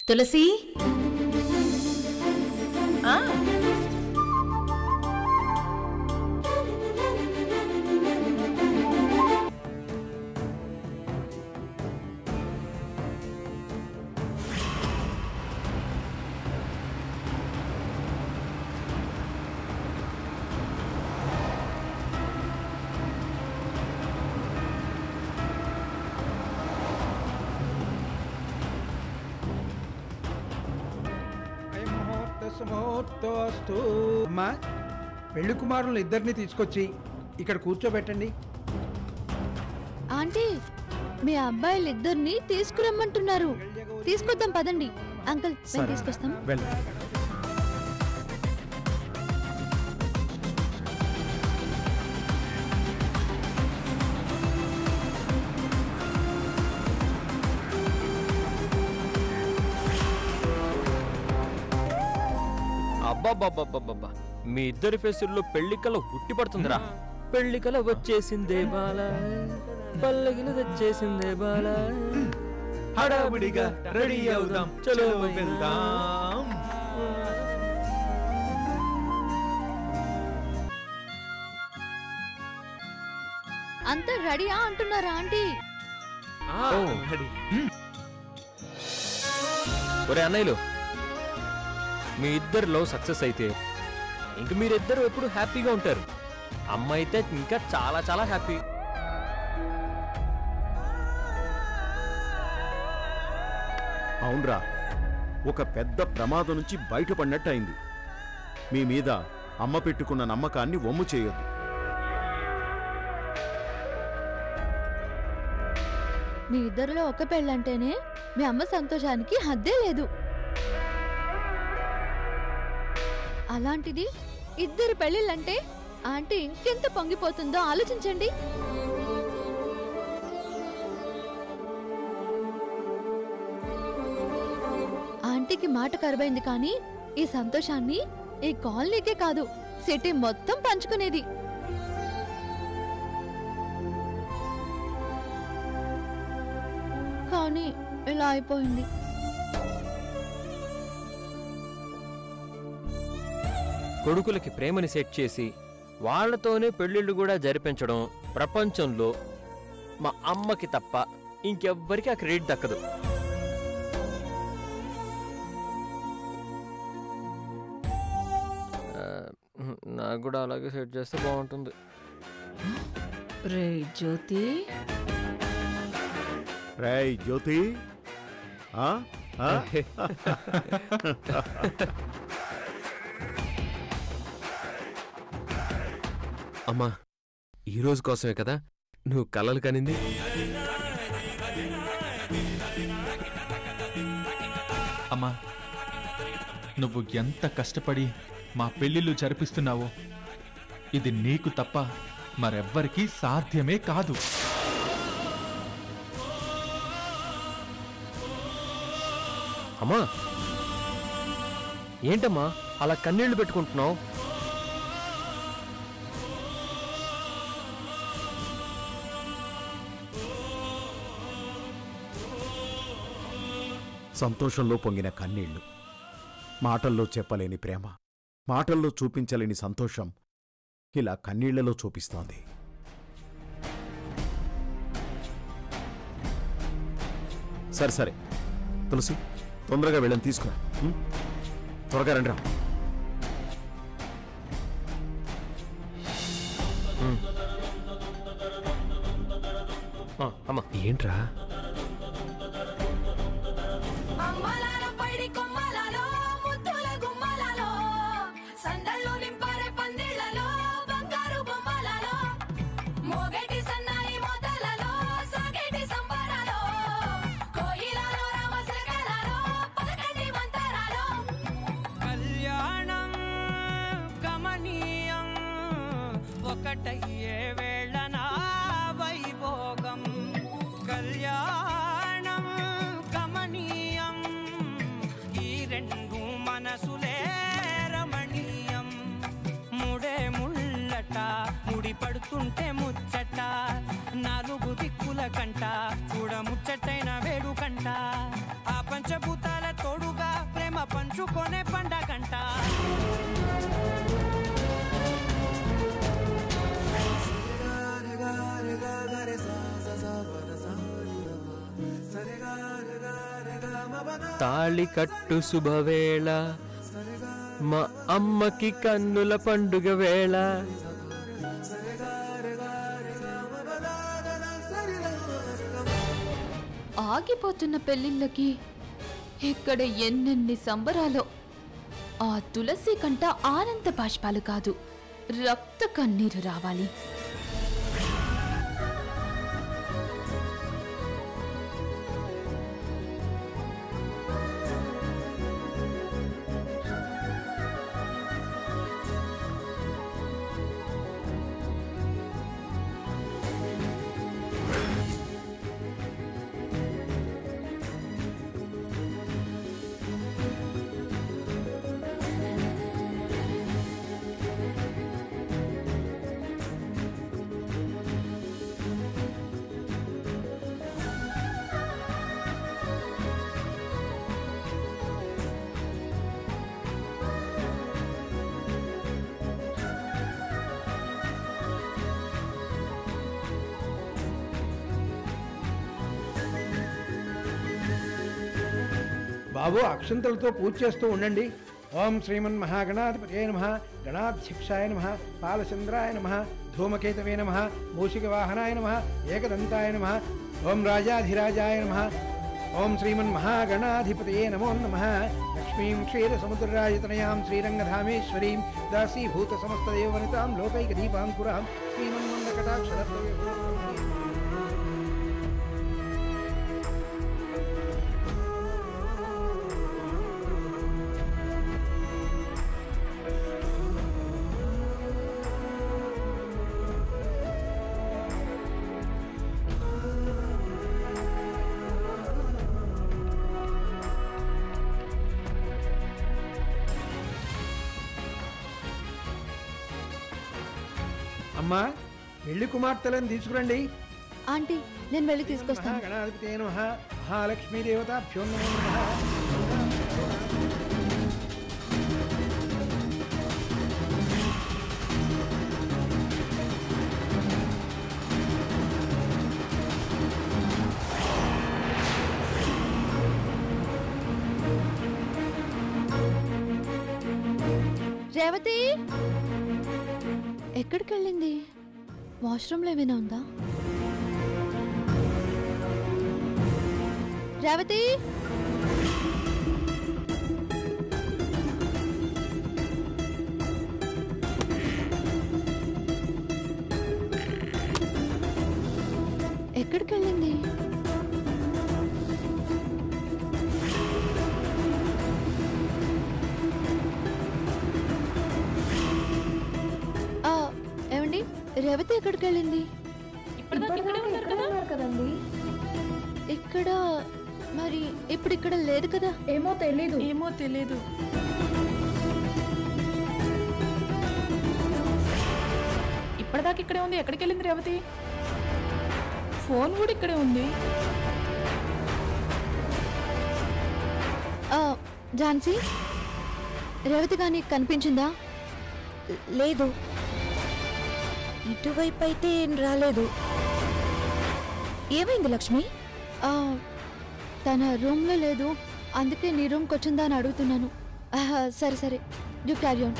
తులసి అమ్మా, పెళ్లి కుమారులు ఇద్దరిని తీసుకొచ్చి ఇక్కడ కూర్చోబెట్టండి. ఆంటీ, మీ అబ్బాయిలు ఇద్దరిని తీసుకురమ్మంటున్నారు. తీసుకొద్దాం పదండి. అంకుల్, మేము తీసుకొస్తాం. అబ్బాబ్బాబ్బాబ్బా, మీ ఇద్దరి ఫేసుల్లో పెళ్లికల ఉట్టి పడుతుందిరా. పెళ్లికల వచ్చేసిందే బాల, పల్లకిల తెచ్చేసిందే బాల, హడావుడిగా రెడీ అవుదాం, చలో వెళ్దాం. అంతా రెడీయా అంటున్నారా ఆంటీ? ఒరే అన్నయ్యలు, మీ ఇద్దరు లవ్ సక్సెస్ అయితే ఇంక మీరిద్దరు ఎప్పుడు హ్యాపీగా ఉంటారు. అమ్మ అయితే ఇంకా చాలా చాలా హ్యాపీ. అవునరా, ఒక పెద్ద ప్రమాదం నుంచి బయటపడినట్టు అయింది. మీ మీద అమ్మ పెట్టుకున్న నమ్మకాన్ని వమ్ము చేయొద్దు. మీ ఇద్దరిలో ఒక పెళ్ళంటేనే మీ అమ్మ సంతోషానికి హద్దే లేదు. అలాంటిది ఇద్దరు పెళ్ళిళ్ళంటే ఆంటీ ఇంకెంత పొంగిపోతుందో ఆలోచించండి. ఆంటీకి మాట కరువైంది, కానీ ఈ సంతోషాన్ని ఈ కాలనీకే కాదు, సిటీ మొత్తం పంచుకునేది. కానీ ఇలా అయిపోయింది. కొడుకులకి ప్రేమని సెట్ చేసి వాళ్లతోనే పెళ్లిళ్ళు కూడా జరిపించడం ప్రపంచంలో మా అమ్మకి తప్ప ఇంకెవ్వరికి ఆ క్రెడిట్ దక్కదు. నాకు కూడా అలాగే సెట్ చేస్తే బాగుంటుంది. రే జ్యోతి, రేయ్ జ్యోతి, అమ్మా, ఈరోజు కోసమే కదా నువ్వు కలలు కనింది. అమ్మా, నువ్వు ఎంత కష్టపడి మా పెళ్లిళ్ళు జరిపిస్తున్నావో ఇది నీకు తప్ప మరెవ్వరికీ సాధ్యమే కాదు. అమ్మా, ఏంటమ్మా అలా కన్నీళ్లు పెట్టుకుంటున్నావు? సంతోషంలో పొంగిన కన్నీళ్లు, మాటల్లో చెప్పలేని ప్రేమ, మాటల్లో చూపించలేని సంతోషం ఇలా కన్నీళ్లలో చూపిస్తోంది. సరే సరే తులసి, తొందరగా వెళ్ళని తీసుకురా. త్వరగా రండి రా. అమ్మా, ఏంట్రా ఒకటయ్యే వేళనా వైభోగం, కళ్యాణం కమనీయం, ఈ రెండు మనసులే రమణీయం. ముడే ముళ్ళట ముడి పడుతుంటే ముచ్చట, నాలుగు దిక్కుల కంట చూడ ముచ్చటైన వేడుకంట, ఆ పంచభూతాల తోడు జరుపుకొనే పండగంట. తాళి కట్టు శుభవేళ, మా అమ్మకి కన్నుల పండుగ వేళ. ఆగిపోతున్న పెళ్లిళ్ళకి ఇక్కడ ఎన్నెన్ని సంబరాలో. ఆ తులసి కంట ఆనంద బాష్పాలు కాదు, రక్త కన్నీరు రావాలి. బాబు అక్షంతలతో పూజ చేస్తూ ఉండండి. ఓం శ్రీమన్ మహాగణాధిపతయే నమః, గణాధ్యక్షాయ నమః, పాలచంద్రాయ నమః, ధూమకేతవే నమః, మూషిక వాహనాయ నమః, ఏకదంతాయ నమః, ఓం రాజాధిరాజాయ నమః, ఓం శ్రీమన్ మహాగణాధిపతయే నమో నమః. లక్ష్మీం క్షీరసముద్రరాజతనయాం శ్రీరంగధామేశ్వరీం దాసీభూత సమస్తదేవనితాం లోకైకదీపాంకురాం శ్రీమన్మందకటాక్షరత్వే. అమ్మా, పెళ్లి కుమార్తెలను తీసుకురండి. ఆంటీ, నేను వెళ్ళి తీసుకొస్తాను. గణాధిపతే నమః, మహాలక్ష్మీ దేవతాభ్యో నమో నమః. రేవతి ఎక్కడికి వెళ్ళింది? వాష్రూమ్లో ఏమైనా ఉందా? రేవతి, ఎక్కడికి వెళ్ళింది? ఏమండి, రేవతి ఎక్కడికి వెళ్ళింది? ఇక్కడ మరి ఇప్పుడు ఇక్కడ లేదు కదా? ఏమో తెలీదు. ఇప్పటిదాకా ఇక్కడే ఉంది. ఎక్కడికి వెళ్ళింది రేవతి? ఫోన్ కూడా ఇక్కడే ఉంది. ఝాన్సీ, రేవతి కానీ కనిపించిందా? లేదు, ఇటువైపు అయితే ఏం రాలేదు. ఏమైంది లక్ష్మి? తన రూమ్లో లేదు, అందుకే నీ రూమ్కి వచ్చిందా అని అడుగుతున్నాను. సరే, యూ క్యారీ ఆన్.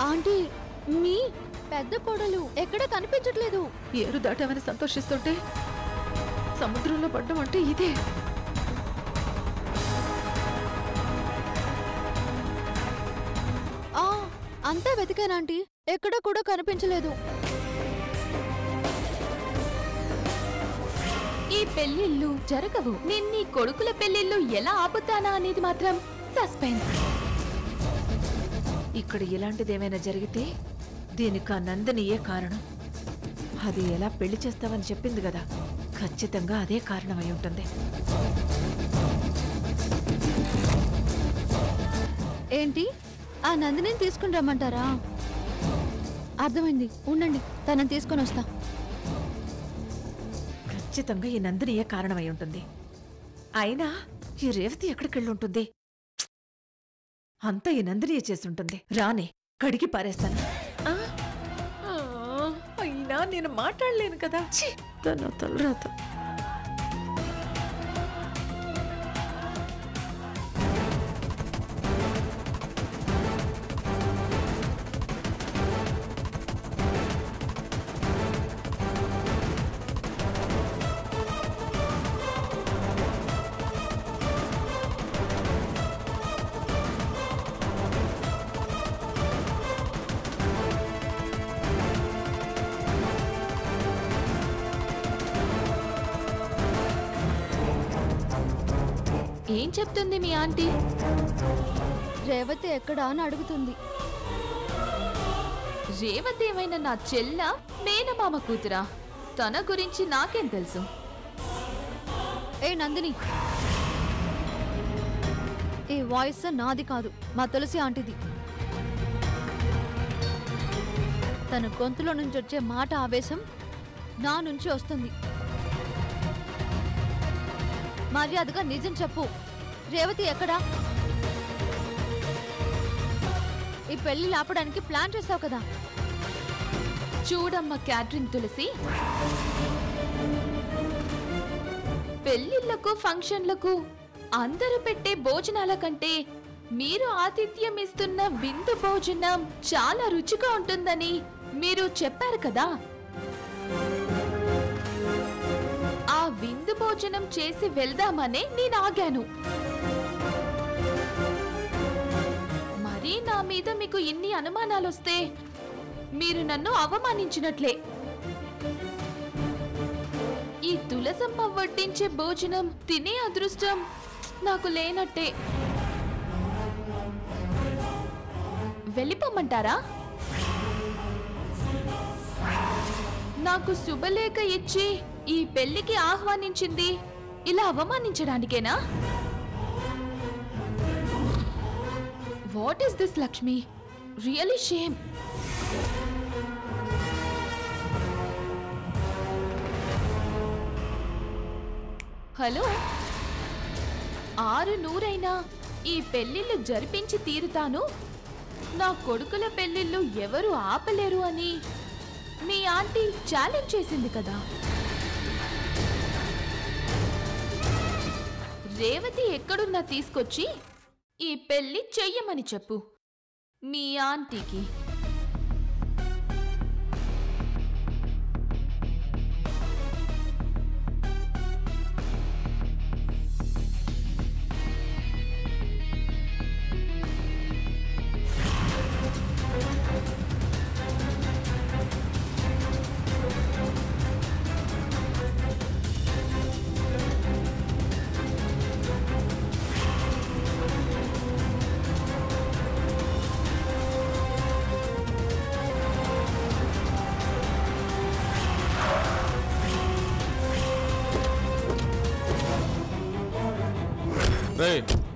ఆంటీ, మీ పెద్ద కోడలు ఎక్కడ కనిపించట్లేదు. ఏరు దాటామని సంతోషిస్తుంటే సముద్రంలో పడ్డం అంటే ఇదే. అంతా వెతికాను ఆంటీ, ఎక్కడ కూడా కనిపించలేదు. ఈ పెళ్లిళ్ళు జరగవు. నేను నీ కొడుకుల పెళ్లిళ్ళు ఎలా ఆపుతానా అనేది మాత్రం సస్పెన్స్. ఇక్కడ ఇలాంటిదేమైనా జరిగితే దీనికి ఆ నందినియే కారణం. అది ఎలా పెళ్లి చేస్తావని చెప్పింది కదా, ఖచ్చితంగా అదే కారణమై ఉంటుంది. ఏంటి, ఆ నందినిని తీసుకుని రమ్మంటారా? అర్థమైంది, ఉండండి, తనని తీసుకొని వస్తా. ఖచ్చితంగా ఈ నందినియే కారణమై ఉంటుంది. అయినా ఈ రేవతి ఎక్కడికెళ్ళి ఉంటుంది? అంతా ఈ నందినియే చేసుంటుంది. రానే కడిగి పారేస్తాను. అయినా నేను మాట్లాడలేను కదా, తన తలరాత. ఏం చెప్తుంది మీ ఆంటీ? రేవతి ఎక్కడా అని అడుగుతుంది. రేవతి ఏమైనా నా చెల్ల, మేనమామ కూతురా? తన గురించి నాకేం తెలుసు? ఏ నందిని, ఈ వాయిస్ నాది కాదు, మా తులసి ఆంటీది. తన గొంతులో నుంచి వచ్చే మాట ఆవేశం నా నుంచి వస్తుంది. మర్యాదగా నిజం చెప్పు, రేవతి ఎక్కడా? ఈ పెళ్లి ఆపడానికి ప్లాన్ చేస్తావు కదా? చూడమ్మ క్యాటరింగ్ తులసి, పెళ్లిళ్లకు ఫంక్షన్లకు అందరూ పెట్టే భోజనాల కంటే మీరు ఆతిథ్యం ఇస్తున్న విందు భోజనం చాలా రుచిగా ఉంటుందని మీరు చెప్పారు కదా. ఆ విందు భోజనం చేసి వెళ్దామనే నేను ఆగాను. మరీ నా మీద మీకు ఇన్ని అనుమానాలొస్తే మీరు నన్ను అవమానించినట్లే. ఈ తులసమ్మ వడ్డించే భోజనం తినే అదృష్టం నాకు లేనట్టే. వెళ్ళిపోమంటారా? నాకు శుభలేఖ ఇచ్చి ఈ పెళ్లికి ఆహ్వానించింది ఇలా అవమానించడానికేనా? What is this Lakshmi? Really shame. Hello, 600 ఈ పెళ్లిళ్ళు జరిపించి తీరుతాను, నా కొడుకుల పెళ్లిళ్ళు ఎవరు ఆపలేరు అని మీ ఆంటీ ఛాలెంజ్ చేసింది కదా. రేవతి ఎక్కడున్నా తీసుకొచ్చి ఈ పెళ్లి చెయ్యమని చెప్పు మీ ఆంటీకి.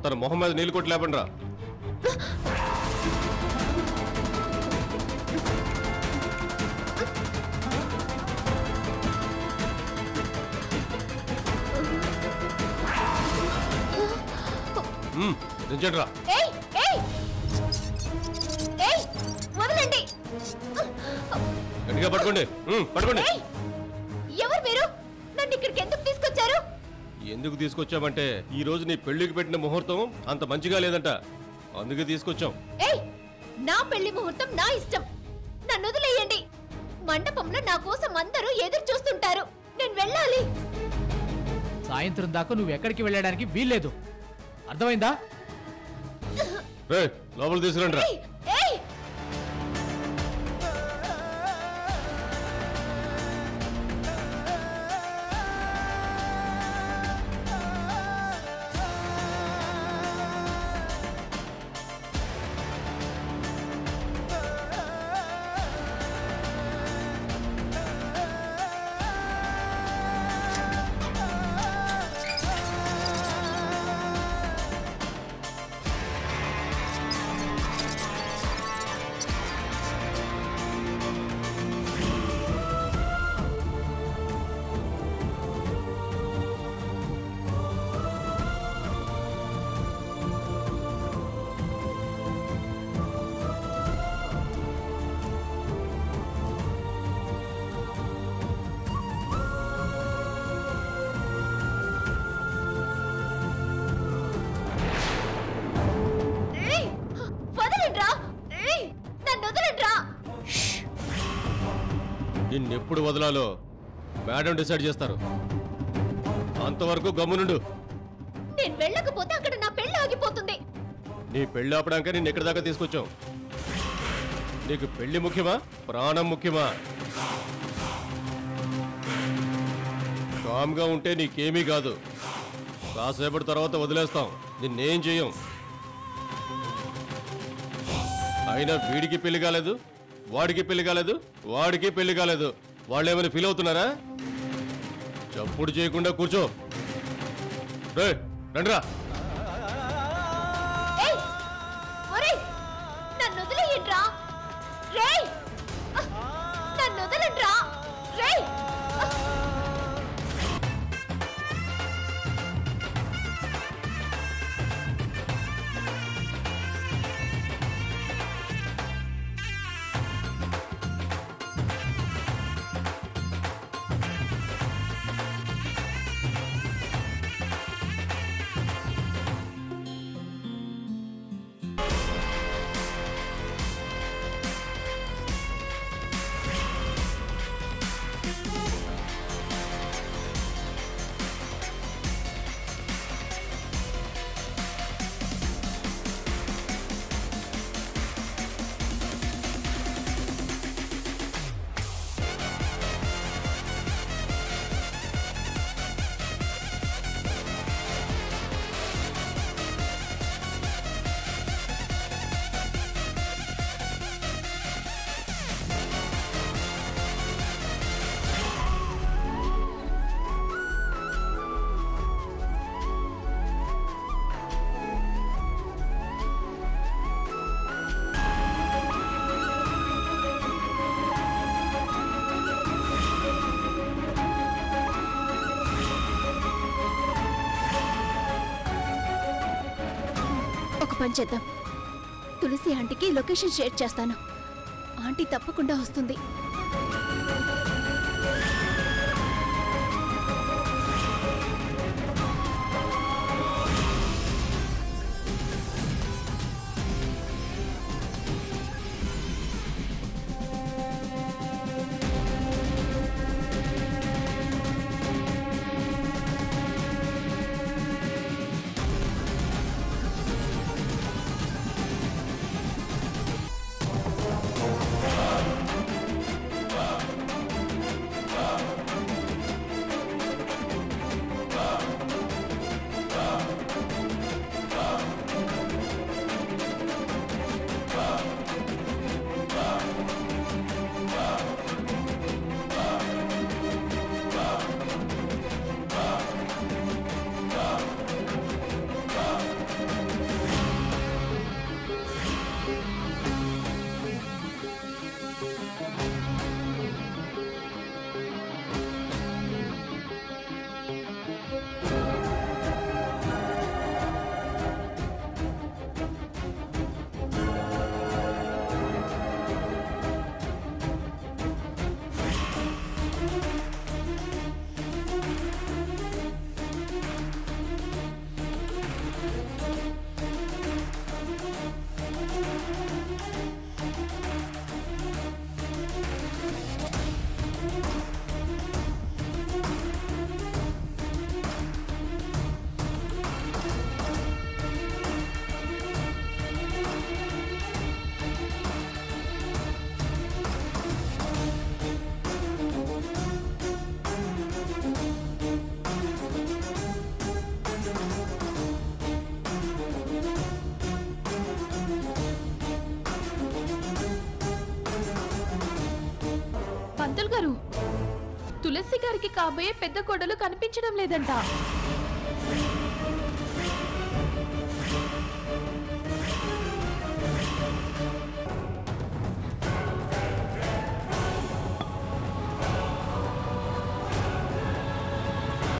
తన మొహం మీద నీళ్ళు కొట్టి లేపండి రా. దించండిరా. గట్టిగా పట్టుకోండి, పట్టుకోండి. ఎవరు మీరు? నన్ను ఇక్కడికి ఎందుకు తీసుకొచ్చారు? ఎందుకు తీసుకొచ్చామంటే ఈ రోజు నీ పెళ్లికి పెట్టిన ముహూర్తం అంత మంచిగా లేదంట, అందుకే తీసుకొచ్చాం. నా పెళ్లి ముహూర్తం నా ఇష్టం, నన్ను వదిలేయండి. మండపంలో నా కోసం అందరూ ఎదురు చూస్తుంటారు, నేను వెళ్ళాలి. సాయంత్రం దాకా నువ్వు ఎక్కడికి వెళ్ళడానికి వీల్లేదు, అర్థమైందా? లోపల తీసుకురండి రా. నిన్నెప్పుడు వదలాలో మేడం డిసైడ్ చేస్తారు. అంతవరకు గమ్మునుండు. నేను వెళ్ళకపోతే అక్కడ నా పెళ్లి ఆగిపోతుంది. నీ పెళ్లి ఆపడాక నిన్ను ఎక్కడి దాకా తీసుకొచ్చాం. నీకు పెళ్లి ముఖ్యమా, ప్రాణం ముఖ్యమా? కామ్గా ఉంటే నీకేమీ కాదు. కాసేపటి తర్వాత వదిలేస్తాం. నిన్నేం చెయ్యం. అయినా వీడికి పెళ్లి కాలేదు, వాడికి పెళ్లి కాలేదు, వాడికి పెళ్లి కాలేదు. వాళ్ళేమైనా ఫీల్ అవుతున్నారా? చప్పుడు చేయకుండా కూర్చో. రండ్రా. నన్ను వదిలేయండ్రా. రేయ్, నన్ను వదలండ్రా. రేయ్, పని చేద్దాం. తులసి ఆంటీకి లొకేషన్ షేర్ చేస్తాను. ఆంటీ తప్పకుండా వస్తుంది. గారు, తులసి గారికి కాబోయే పెద్ద కోడలు కనిపించడం లేదంట.